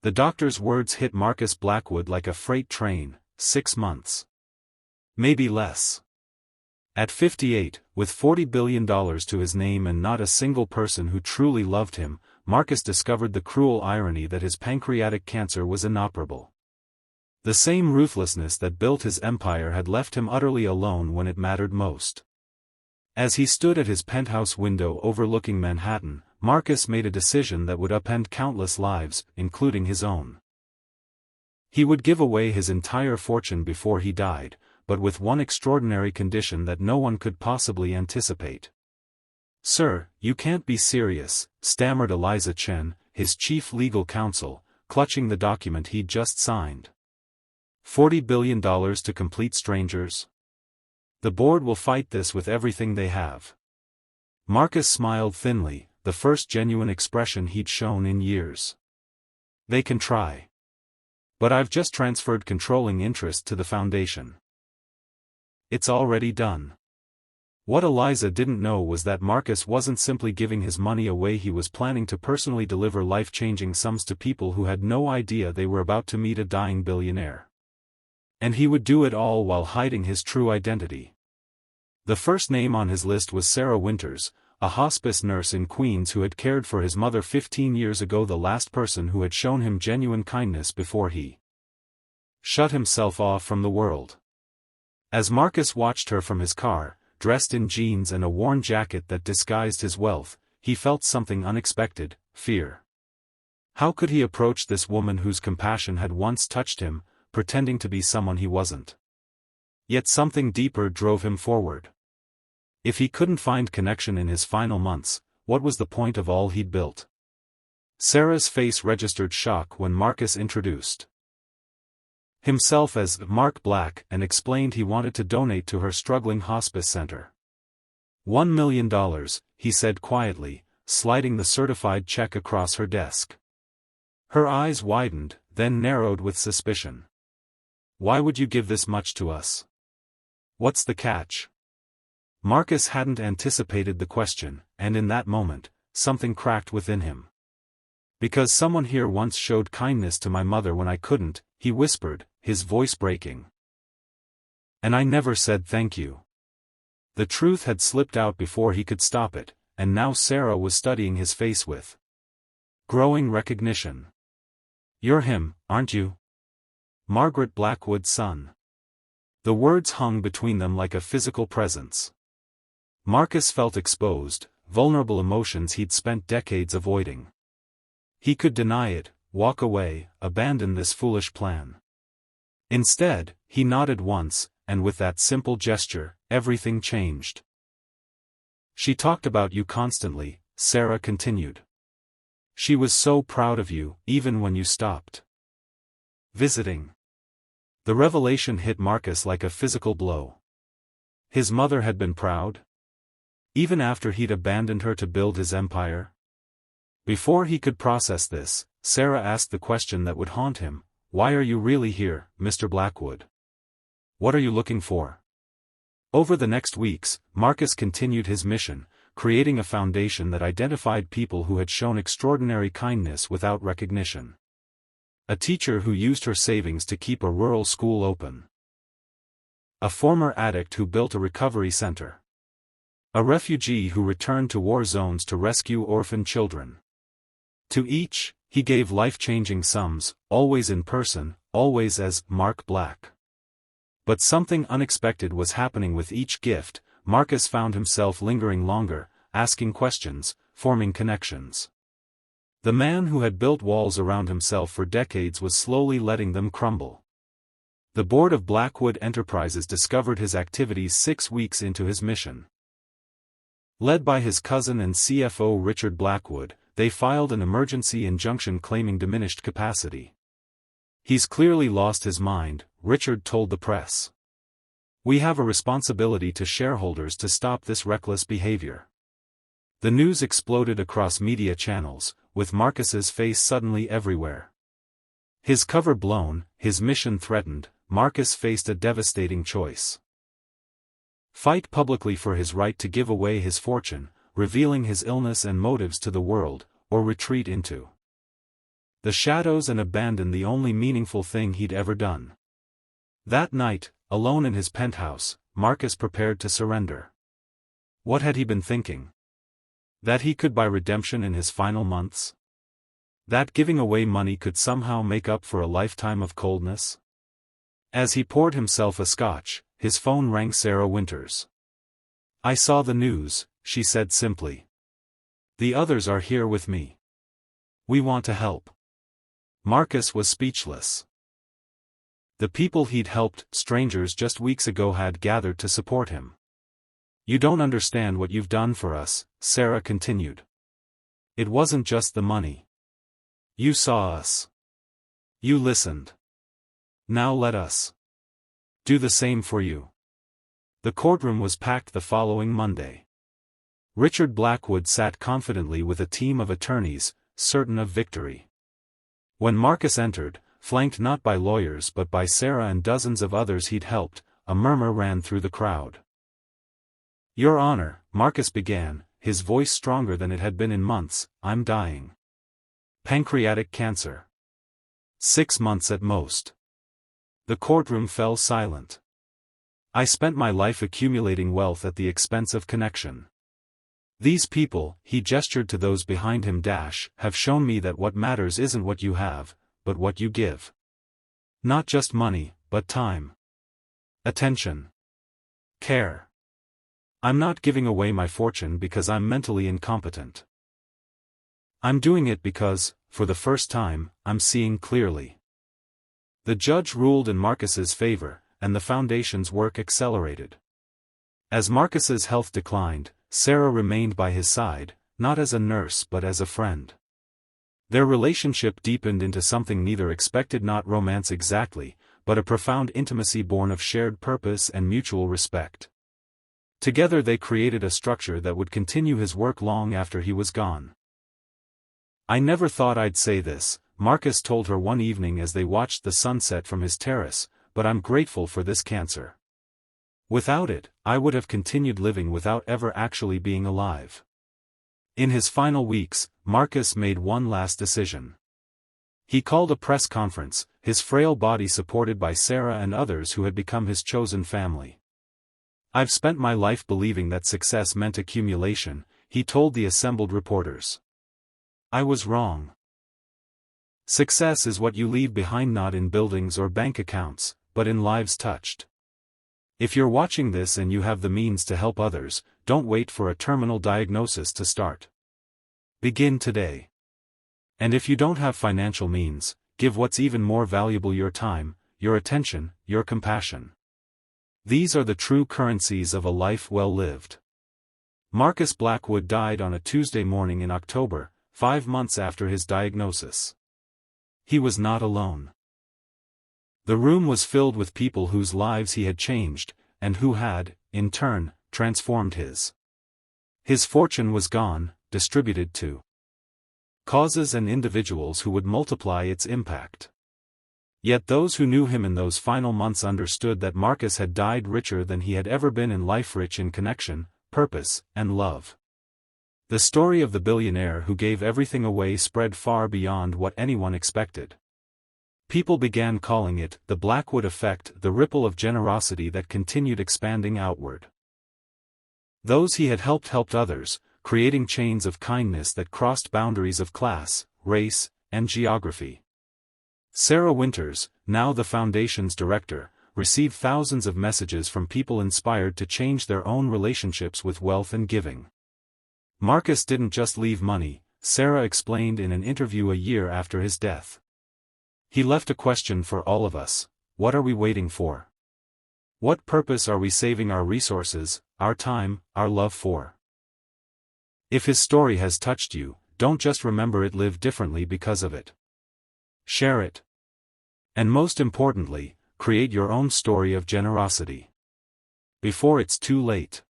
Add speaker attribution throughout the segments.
Speaker 1: The doctor's words hit Marcus Blackwood like a freight train. 6 months. Maybe less. At 58, with $40 billion to his name and not a single person who truly loved him, Marcus discovered the cruel irony that his pancreatic cancer was inoperable. The same ruthlessness that built his empire had left him utterly alone when it mattered most. As he stood at his penthouse window overlooking Manhattan, Marcus made a decision that would upend countless lives, including his own. He would give away his entire fortune before he died, but with one extraordinary condition that no one could possibly anticipate. "Sir, you can't be serious," stammered Eliza Chen, his chief legal counsel, clutching the document he'd just signed. $40 billion to complete strangers? The board will fight this with everything they have. Marcus smiled thinly, the first genuine expression he'd shown in years. "They can try. But I've just transferred controlling interest to the foundation. It's already done." What Eliza didn't know was that Marcus wasn't simply giving his money away, he was planning to personally deliver life-changing sums to people who had no idea they were about to meet a dying billionaire. And he would do it all while hiding his true identity. The first name on his list was Sarah Winters, a hospice nurse in Queens who had cared for his mother 15 years ago, the last person who had shown him genuine kindness before he shut himself off from the world. As Marcus watched her from his car, dressed in jeans and a worn jacket that disguised his wealth, he felt something unexpected: fear. How could he approach this woman whose compassion had once touched him, pretending to be someone he wasn't? Yet something deeper drove him forward. If he couldn't find connection in his final months, what was the point of all he'd built? Sarah's face registered shock when Marcus introduced himself as Mark Black and explained he wanted to donate to her struggling hospice center. $1 million, he said quietly, sliding the certified check across her desk. Her eyes widened, then narrowed with suspicion. "Why would you give this much to us? What's the catch?" Marcus hadn't anticipated the question, and in that moment, something cracked within him. "Because someone here once showed kindness to my mother when I couldn't," he whispered, his voice breaking. "And I never said thank you." The truth had slipped out before he could stop it, and now Sarah was studying his face with growing recognition. "You're him, aren't you? Margaret Blackwood's son." The words hung between them like a physical presence. Marcus felt exposed, vulnerable, emotions he'd spent decades avoiding. He could deny it, walk away, abandon this foolish plan. Instead, he nodded once, and with that simple gesture, everything changed. "She talked about you constantly," Sarah continued. "She was so proud of you, even when you stopped visiting." The revelation hit Marcus like a physical blow. His mother had been proud? Even after he'd abandoned her to build his empire? Before he could process this, Sarah asked the question that would haunt him: "Why are you really here, Mr. Blackwood? What are you looking for?" Over the next weeks, Marcus continued his mission, creating a foundation that identified people who had shown extraordinary kindness without recognition. A teacher who used her savings to keep a rural school open. A former addict who built a recovery center. A refugee who returned to war zones to rescue orphan children. To each, he gave life-changing sums, always in person, always as Mark Black. But something unexpected was happening with each gift. Marcus found himself lingering longer, asking questions, forming connections. The man who had built walls around himself for decades was slowly letting them crumble. The board of Blackwood Enterprises discovered his activities 6 weeks into his mission. Led by his cousin and CFO Richard Blackwood, they filed an emergency injunction claiming diminished capacity. "He's clearly lost his mind," Richard told the press. "We have a responsibility to shareholders to stop this reckless behavior." The news exploded across media channels, with Marcus's face suddenly everywhere. His cover blown, his mission threatened, Marcus faced a devastating choice. Fight publicly for his right to give away his fortune, revealing his illness and motives to the world, or retreat into the shadows and abandon the only meaningful thing he'd ever done. That night, alone in his penthouse, Marcus prepared to surrender. What had he been thinking? That he could buy redemption in his final months? That giving away money could somehow make up for a lifetime of coldness? As he poured himself a scotch, his phone rang. Sarah Winters. "I saw the news," she said simply. "The others are here with me. We want to help." Marcus was speechless. The people he'd helped, strangers just weeks ago, had gathered to support him. "You don't understand what you've done for us," Sarah continued. "It wasn't just the money. You saw us. You listened. Now let us do the same for you." The courtroom was packed the following Monday. Richard Blackwood sat confidently with a team of attorneys, certain of victory. When Marcus entered, flanked not by lawyers but by Sarah and dozens of others he'd helped, a murmur ran through the crowd. "Your Honor," Marcus began, his voice stronger than it had been in months, "I'm dying. Pancreatic cancer. 6 months at most." The courtroom fell silent. "I spent my life accumulating wealth at the expense of connection. These people," he gestured to those behind him, "have shown me that what matters isn't what you have, but what you give. Not just money, but time. Attention. Care. I'm not giving away my fortune because I'm mentally incompetent. I'm doing it because, for the first time, I'm seeing clearly." The judge ruled in Marcus's favor, and the foundation's work accelerated. As Marcus's health declined, Sarah remained by his side, not as a nurse but as a friend. Their relationship deepened into something neither expected, not romance exactly, but a profound intimacy born of shared purpose and mutual respect. Together they created a structure that would continue his work long after he was gone. "I never thought I'd say this," Marcus told her one evening as they watched the sunset from his terrace, "but I'm grateful for this cancer. Without it, I would have continued living without ever actually being alive." In his final weeks, Marcus made one last decision. He called a press conference, his frail body supported by Sarah and others who had become his chosen family. "I've spent my life believing that success meant accumulation," he told the assembled reporters. "I was wrong. Success is what you leave behind, not in buildings or bank accounts, but in lives touched. If you're watching this and you have the means to help others, don't wait for a terminal diagnosis to start. Begin today. And if you don't have financial means, give what's even more valuable: your time, your attention, your compassion. These are the true currencies of a life well lived." Marcus Blackwood died on a Tuesday morning in October, 5 months after his diagnosis. He was not alone. The room was filled with people whose lives he had changed, and who had, in turn, transformed his. His fortune was gone, distributed to causes and individuals who would multiply its impact. Yet those who knew him in those final months understood that Marcus had died richer than he had ever been in life, rich in connection, purpose, and love. The story of the billionaire who gave everything away spread far beyond what anyone expected. People began calling it the Blackwood effect, the ripple of generosity that continued expanding outward. Those he had helped others, creating chains of kindness that crossed boundaries of class, race, and geography. Sarah Winters, now the foundation's director, received thousands of messages from people inspired to change their own relationships with wealth and giving. Marcus didn't just leave money, Sarah explained in an interview a year after his death. He left a question for all of us: what are we waiting for? What purpose are we saving our resources, our time, our love for? If his story has touched you, don't just remember it, live differently because of it. Share it. And most importantly, create your own story of generosity before it's too late.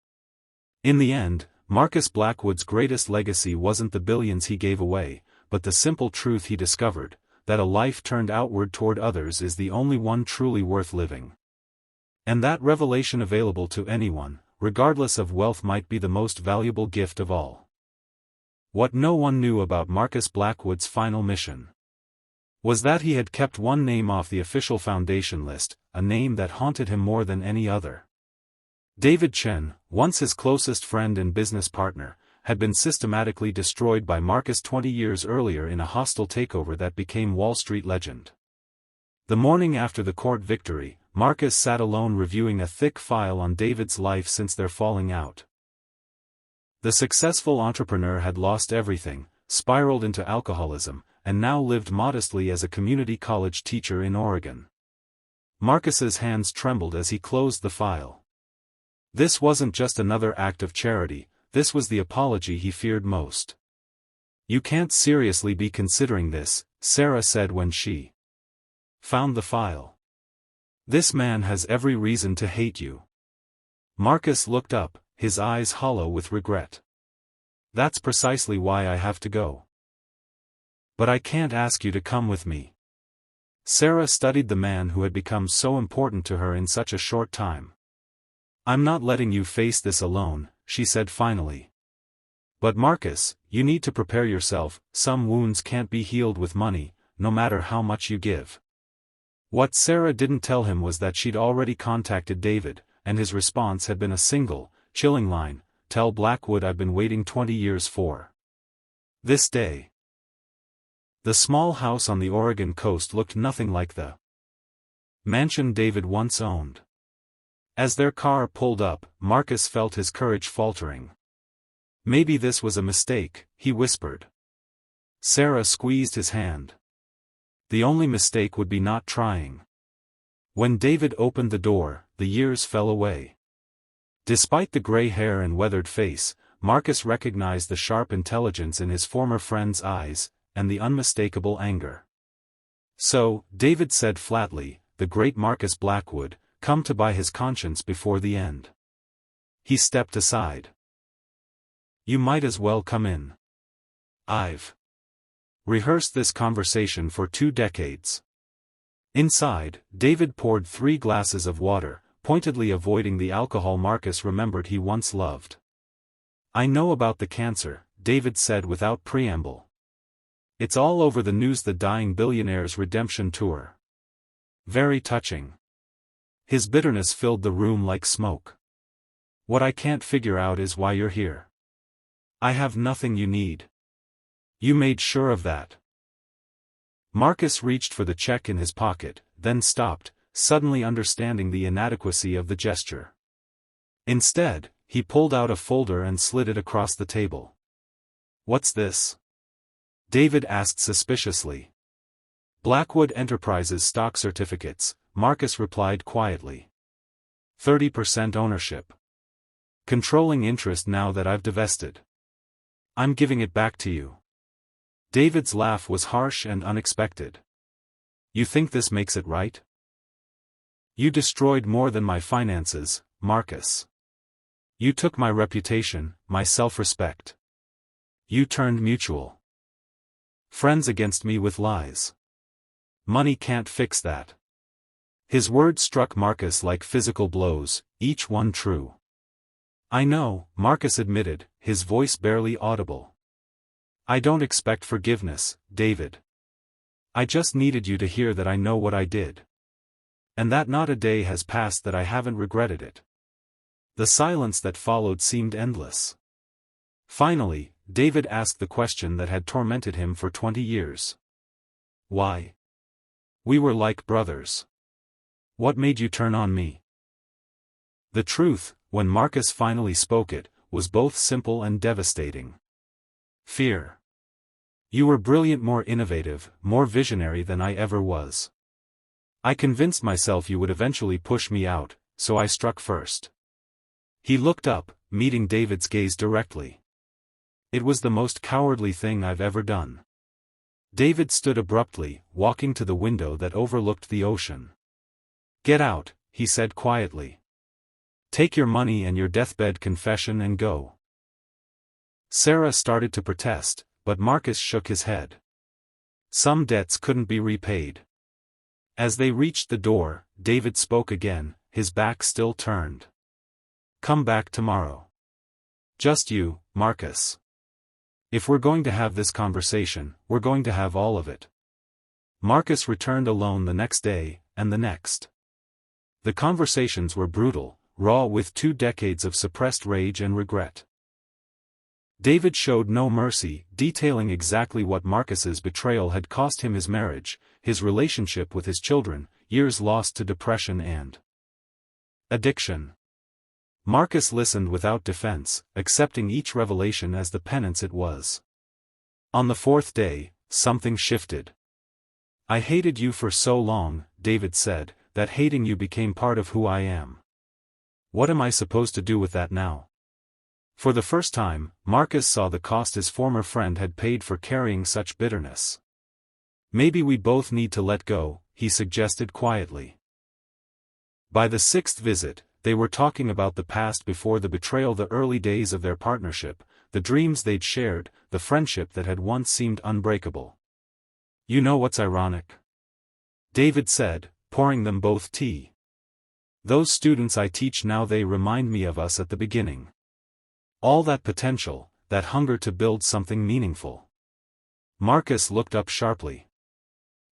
Speaker 1: In the end, Marcus Blackwood's greatest legacy wasn't the billions he gave away, but the simple truth he discovered, that a life turned outward toward others is the only one truly worth living. And that revelation, available to anyone, regardless of wealth, might be the most valuable gift of all. What no one knew about Marcus Blackwood's final mission. was that he had kept one name off the official foundation list, a name that haunted him more than any other. David Chen, once his closest friend and business partner, had been systematically destroyed by Marcus 20 years earlier in a hostile takeover that became Wall Street legend. The morning after the court victory, Marcus sat alone reviewing a thick file on David's life since their falling out. The successful entrepreneur had lost everything, spiraled into alcoholism, and now lived modestly as a community college teacher in Oregon. Marcus's hands trembled as he closed the file. This wasn't just another act of charity, this was the apology he feared most. "You can't seriously be considering this," Sarah said when she found the file. "This man has every reason to hate you." Marcus looked up, his eyes hollow with regret. "That's precisely why I have to go." "But I can't ask you to come with me." Sarah studied the man who had become so important to her in such a short time. "I'm not letting you face this alone," she said finally. "But Marcus, you need to prepare yourself, some wounds can't be healed with money, no matter how much you give." What Sarah didn't tell him was that she'd already contacted David, and his response had been a single, chilling line: "Tell Blackwood I've been waiting 20 years for this day." The small house on the Oregon coast looked nothing like the mansion David once owned. As their car pulled up, Marcus felt his courage faltering. "Maybe this was a mistake," he whispered. Sarah squeezed his hand. "The only mistake would be not trying." When David opened the door, the years fell away. Despite the gray hair and weathered face, Marcus recognized the sharp intelligence in his former friend's eyes, and the unmistakable anger. "So," David said flatly, "the great Marcus Blackwood, come to buy his conscience before the end." He stepped aside. "You might as well come in. I've rehearsed this conversation for 2 decades. Inside, David poured 3 glasses of water, pointedly avoiding the alcohol Marcus remembered he once loved. "I know about the cancer," David said without preamble. "It's all over the news, the dying billionaire's redemption tour. Very touching." His bitterness filled the room like smoke. "What I can't figure out is why you're here. I have nothing you need. You made sure of that." Marcus reached for the check in his pocket, then stopped, suddenly understanding the inadequacy of the gesture. Instead, he pulled out a folder and slid it across the table. "What's this?" David asked suspiciously. "Blackwood Enterprises stock certificates," Marcus replied quietly. 30% ownership. Controlling interest now that I've divested. I'm giving it back to you." David's laugh was harsh and unexpected. "You think this makes it right? You destroyed more than my finances, Marcus. You took my reputation, my self-respect. You turned mutual friends against me with lies. Money can't fix that." His words struck Marcus like physical blows, each one true. "I know," Marcus admitted, his voice barely audible. "I don't expect forgiveness, David. I just needed you to hear that I know what I did. And that not a day has passed that I haven't regretted it." The silence that followed seemed endless. Finally, David asked the question that had tormented him for 20 years. "Why? We were like brothers. What made you turn on me?" The truth, when Marcus finally spoke it, was both simple and devastating. "Fear. You were brilliant, more innovative, more visionary than I ever was. I convinced myself you would eventually push me out, so I struck first." He looked up, meeting David's gaze directly. "It was the most cowardly thing I've ever done." David stood abruptly, walking to the window that overlooked the ocean. "Get out," he said quietly. "Take your money and your deathbed confession and go." Sarah started to protest, but Marcus shook his head. Some debts couldn't be repaid. As they reached the door, David spoke again, his back still turned. "Come back tomorrow. Just you, Marcus. If we're going to have this conversation, we're going to have all of it." Marcus returned alone the next day, and the next. The conversations were brutal, raw with 2 decades of suppressed rage and regret. David showed no mercy, detailing exactly what Marcus's betrayal had cost him: his marriage, his relationship with his children, years lost to depression and addiction. Marcus listened without defense, accepting each revelation as the penance it was. On the 4th day, something shifted. "I hated you for so long," David said, "that hating you became part of who I am. What am I supposed to do with that now?" For the first time, Marcus saw the cost his former friend had paid for carrying such bitterness. "Maybe we both need to let go," he suggested quietly. By the 6th visit, they were talking about the past before the betrayal, the early days of their partnership, the dreams they'd shared, the friendship that had once seemed unbreakable. "You know what's ironic?" David said, pouring them both tea. "Those students I teach now, they remind me of us at the beginning. All that potential, that hunger to build something meaningful." Marcus looked up sharply.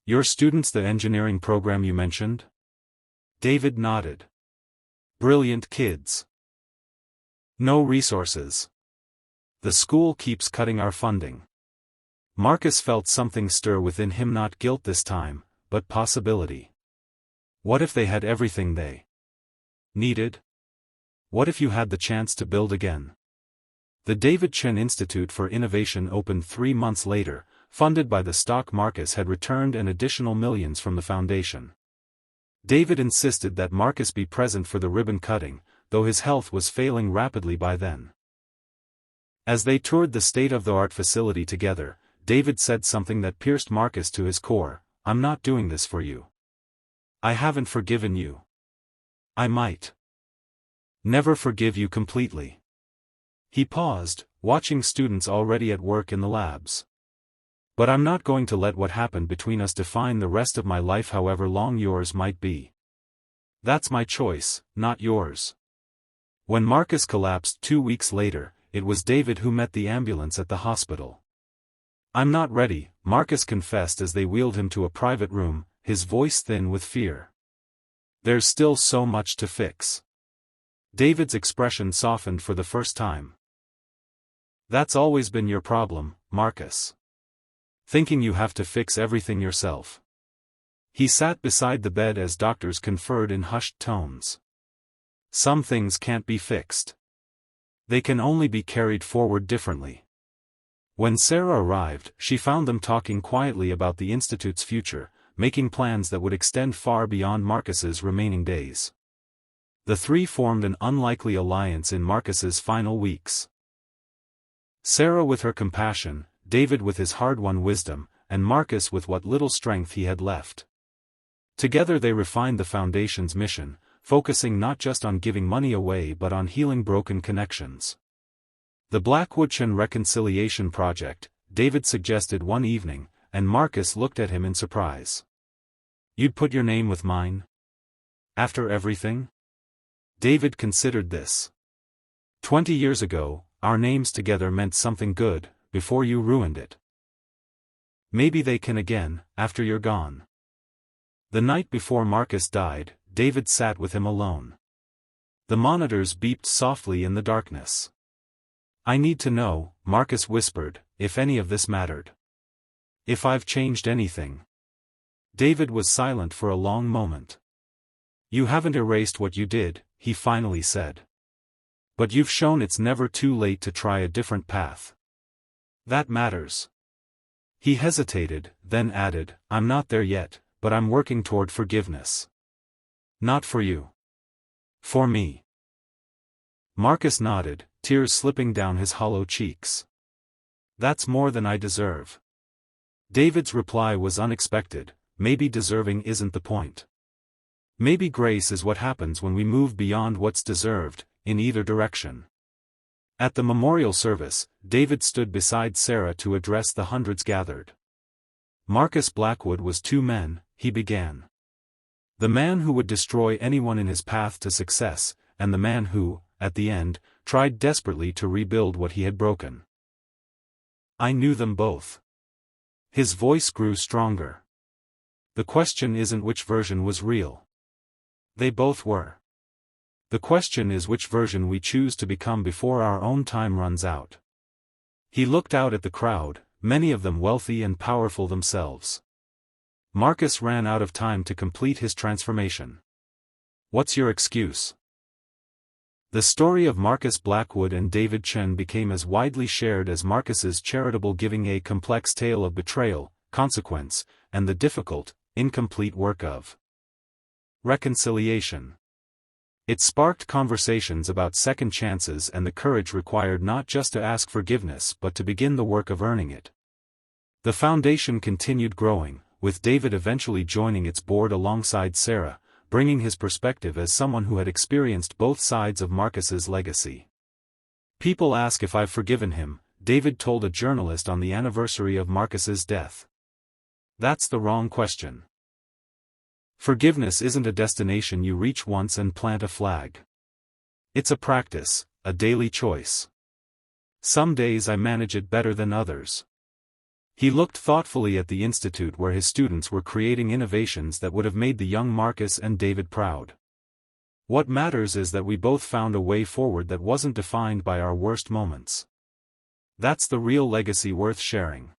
Speaker 1: "Your students, the engineering program you mentioned?" David nodded. "Brilliant kids. No resources. The school keeps cutting our funding." Marcus felt something stir within him, not guilt this time, but possibility. What if they had everything they needed? What if you had the chance to build again? The David Chen Institute for Innovation opened 3 months later, funded by the stock. Marcus had returned an additional millions from the foundation. David insisted that Marcus be present for the ribbon cutting, though his health was failing rapidly by then. As they toured the state-of-the-art facility together, David said something that pierced Marcus to his core: "I'm not doing this for you. I haven't forgiven you. I might never forgive you completely." He paused, watching students already at work in the labs. "But I'm not going to let what happened between us define the rest of my life, however long yours might be. That's my choice, not yours." When Marcus collapsed 2 weeks later, it was David who met the ambulance at the hospital. "I'm not ready," Marcus confessed as they wheeled him to a private room, his voice thin with fear. "There's still so much to fix." David's expression softened for the first time. "That's always been your problem, Marcus. Thinking you have to fix everything yourself." He sat beside the bed as doctors conferred in hushed tones. "Some things can't be fixed. They can only be carried forward differently." When Sarah arrived, she found them talking quietly about the Institute's future, making plans that would extend far beyond Marcus's remaining days. The 3 formed an unlikely alliance in Marcus's final weeks. Sarah with her compassion, David with his hard-won wisdom, and Marcus with what little strength he had left. Together they refined the Foundation's mission, focusing not just on giving money away but on healing broken connections. The Blackwood-Chen Reconciliation Project, David suggested one evening, and Marcus looked at him in surprise. "You'd put your name with mine? After everything?" David considered this. 20 years ago, our names together meant something good, before you ruined it. Maybe they can again, after you're gone." The night before Marcus died, David sat with him alone. The monitors beeped softly in the darkness. "I need to know," Marcus whispered, "if any of this mattered. If I've changed anything." David was silent for a long moment. "You haven't erased what you did," he finally said. "But you've shown it's never too late to try a different path. That matters." He hesitated, then added, "I'm not there yet, but I'm working toward forgiveness. Not for you. For me." Marcus nodded, tears slipping down his hollow cheeks. "That's more than I deserve." David's reply was unexpected: "Maybe deserving isn't the point. Maybe grace is what happens when we move beyond what's deserved, in either direction." At the memorial service, David stood beside Sarah to address the hundreds gathered. Marcus Blackwood was 2 men, he began. The man who would destroy anyone in his path to success, and the man who, at the end, tried desperately to rebuild what he had broken. "I knew them both." His voice grew stronger. The question isn't which version was real. They both were. The question is which version we choose to become before our own time runs out. He looked out at the crowd, many of them wealthy and powerful themselves. Marcus ran out of time to complete his transformation. What's your excuse? The story of Marcus Blackwood and David Chen became as widely shared as Marcus's charitable giving, a complex tale of betrayal, consequence, and the difficult, incomplete work of reconciliation. It sparked conversations about second chances and the courage required not just to ask forgiveness but to begin the work of earning it. The foundation continued growing, with David eventually joining its board alongside Sarah, bringing his perspective as someone who had experienced both sides of Marcus's legacy. People ask if I've forgiven him, David told a journalist on the anniversary of Marcus's death. That's the wrong question. Forgiveness isn't a destination you reach once and plant a flag. It's a practice, a daily choice. Some days I manage it better than others. He looked thoughtfully at the institute where his students were creating innovations that would have made the young Marcus and David proud. What matters is that we both found a way forward that wasn't defined by our worst moments. That's the real legacy worth sharing.